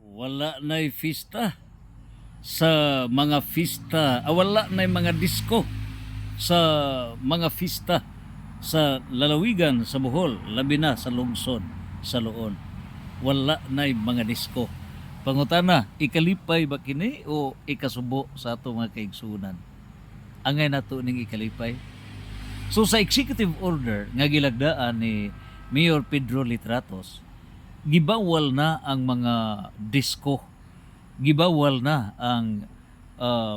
Wala na'y fiesta sa mga fiesta, wala na'y mga disco sa mga fiesta sa lalawigan sa Bohol, labi na sa lungsod sa Loon. Wala na'y mga disco. Pangutana, ikalipay ba kini o ikasubo sa ato mga kaigsunan? Angay nato ning ikalipay. So sa executive order nga gilagdaan ni Mayor Pedro Litratos, gibawal na ang mga disco, gibawal na ang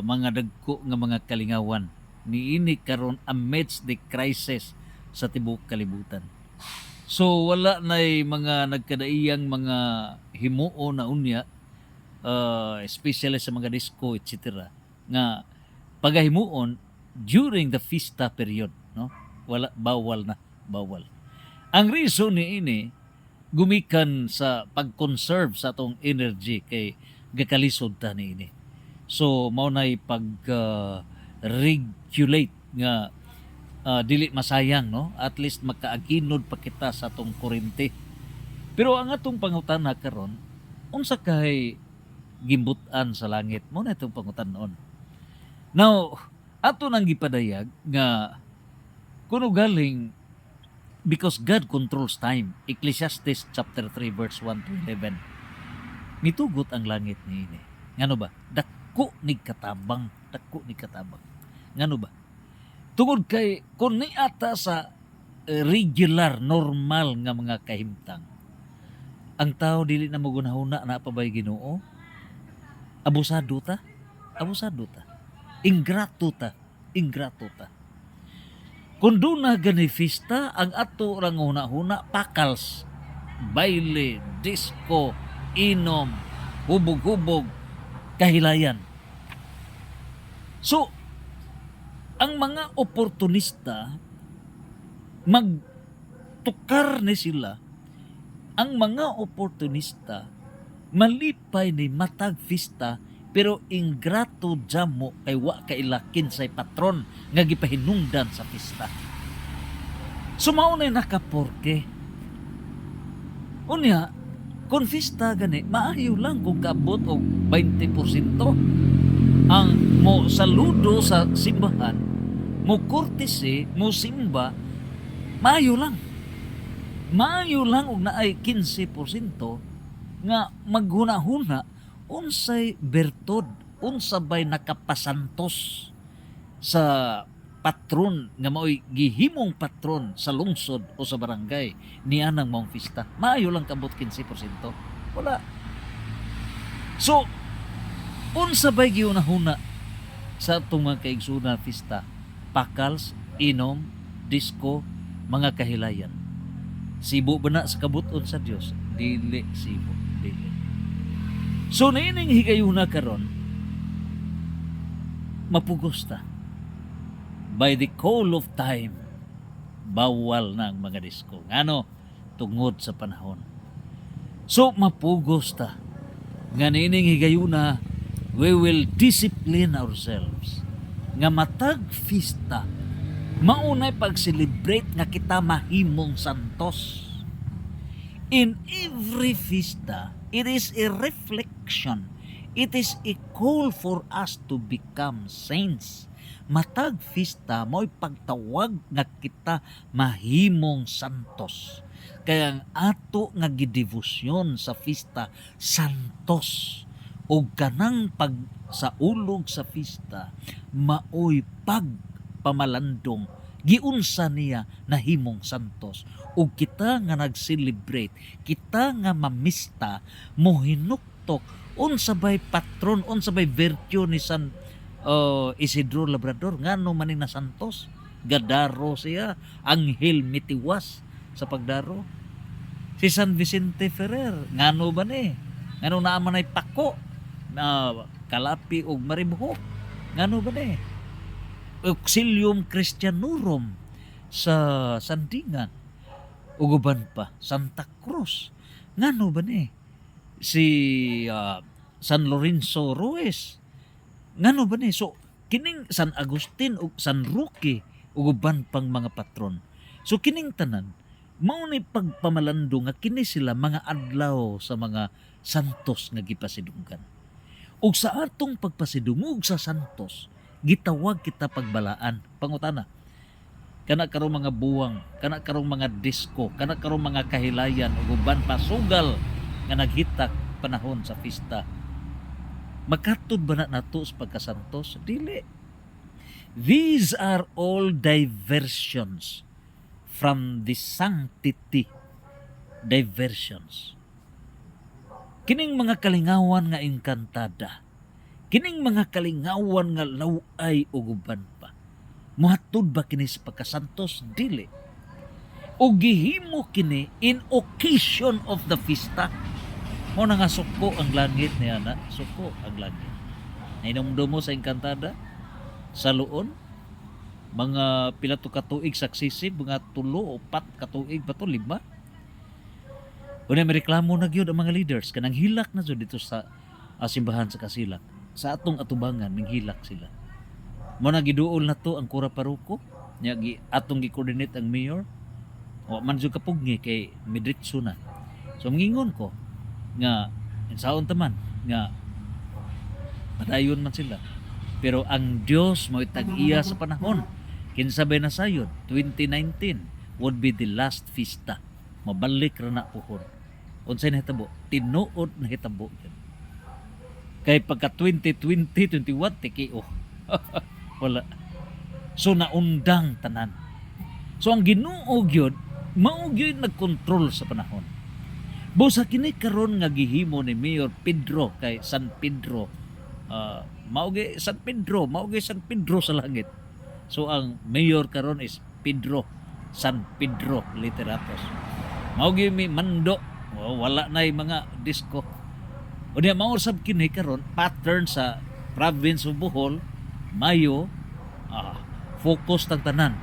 mga dagko nga mga kalingawan niini karon amidst the crisis sa tibuok kalibutan. So wala nay mga nagkadaiyang mga himuo na unya, especially sa mga disco etc. nga pagahimuon during the fiesta period, no? Wala, bawal na, bawal. Ang reason ni ini gumikan sa pag-conserve sa atong energy kay gakalisod ta niini. So mao nay pag regulate nga dili masayang, no? At least makaaginod pa kita sa atong kuryente. Pero ang atong pangutana karon, unsa kay gimbutan sa langit mo na itong pangutan-on. Now, ato nang gipadayag nga kuno galing because God controls time. Ecclesiastes chapter 3 verse 1 to 11. Nitugot ang langit niini. Ngano ba? Dako ni katabang, dako ni katabang. Ngano ba? Tungod kay kun niata sa regular, normal nga mga kahimtang, ang tao dili na magunahuna na pa bay Ginoo. Abusado ta, abusado ta. Ingrato ta, ingrato ta. Kung doon na gani fiesta, ang ato rang huna-huna, pakals, baile, disco, inom, hubog-hubog, kahilayan. So, ang mga oportunista, magtukar ni sila, ang mga oportunista, malipay ni matag fiesta, pero ingrato jamo kay wa kailakin say patron nga gipahinungdan sa pista. Sumao na nakaporke. Unya, kung fiesta gani, maayo lang kung kaabot og 20%. Ang mo saludo sa simbahan, mo kurtese, mo simba, maayo lang. Maayo lang og naay 15% nga maghuna-huna unsay bertod, unsa bay nakapasantos sa patron nga mao'y gihimong patron sa lungsod o sa barangay niya ng maong fiesta. Maayo lang kabot 15%. Wala. So, unsa bay gihuna-huna sa atong mga kaigsunan fiesta? Pakals, inom, disco, mga kahilayan. Sibo ba na sa kabuton sa Dios? Dili sibo, dili. So niining higayuna karon, mapugos ta. By the call of time, bawal na ang mga disco. Ngano? Tungod sa panahon. So mapugos ta. Nga niining higayuna, we will discipline ourselves. Nga matag fiesta, maunay pag-celebrate nga kita mahimong santos. In every fiesta, it is a reflection. It is a call for us to become saints. Matag fiesta, mo'y pagtawag nga kita mahimong santos. Kaya ang ato nga gidevosyon sa fiesta, santos. O kanang pag sa ulog sa fiesta, maoy pagpamalandong giunsa niya nahimong santos. O kita nga nag-celebrate, kita nga mamista, mohinuktok, unsa bay patron, unsa bay virtue ni San Isidro Labrador, ngano man na santos, gadaro siya, anghel mitiwas sa pagdaro. Si San Vicente Ferrer, ngano ba ni? Ngano naaman ay pako, kalapi og maribuhok, ngano ba ni? Auxilium Christianorum sa Sandingan, uguban pa Santa Cruz, ngano ba ni? Si San Lorenzo Ruiz, ngano ba ni? So kining San Agustin ug San Roque uguban pang mga patron. So kining tanan mao ni pagpamalando nga kini sila mga adlaw sa mga santos nga gipasidunggan. Ug sa atong pagpasidungog sa santos, gitawag kita pagbalaan. Pangutana, kana karong mga buwang, kana karong mga disko, kana karong mga kahilayan ug uban pasugal nga naghitak panahon sa pista. Makatod ba na nato sa pagkasantos? Dili. These are all diversions from the sanctity. Diversions. Kining mga kalingawan nga engkantada, kining mga kalingawan nga laway ug uban pa, muhatod ba kini sa pagkasantos? Dili. O gihimo kini in occasion of the fiesta. Mo na nga suko ang langit niya na, suko ang langit. Nainumdum mo sa engkantada, sa luon, mga pila to katuig saksisib, mga 3 o 4 katuig ba to, 5. Una may reklamo na gyud ang mga leaders kanang hilak na jud dito sa simbahan sa Kasilak. Sa atong atubangan ning hilak sila. Mo na giduol na to ang kura paruko, nya atong gi-coordinate ang mayor. O man jud kapugni kay midritso na. So mangingon ko nga saon taman nga padayon man sila. Pero ang Dios mo itag-iya sa panahon. Kinsabay na sayod 2019 would be the last fiesta. Mabalik ra na puhon. Unsay nahitabo? Tinuod na hitabo yan. Kay pagka 2020, 21, tikio. Wala. So naundang tanan. So ang Ginoo gyud, mao gyud nagkontrol sa panahon. Busa kini karon nga gihimo ni Mayor Pedro kay San Pedro. Mao gyud San Pedro sa langit. So ang mayor karon is Pedro San Pedro Literatos. Mao gyud mi mando. Wala na mga disco. O diya mausab kini karon pattern sa province of Bohol, Mayo, focus tang tanan.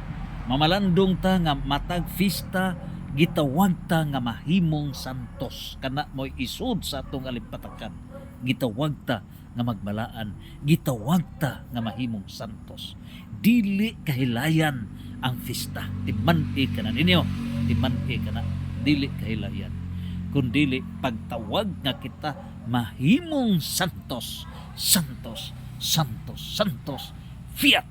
Mamalandong ta nga matag fiesta, gitawag ta nga mahimong santos. Kana mo isud sa atong alimpatakan. Gitawag ta nga magbalaan, gitawag ta nga mahimong santos. Dili kahilayan ang fiesta. Timan-i kana ninyo. Timan-i kana. Dili kahilayan. Kundili pagtawag nga kita mahimong santos, santos, santos, santos, fiat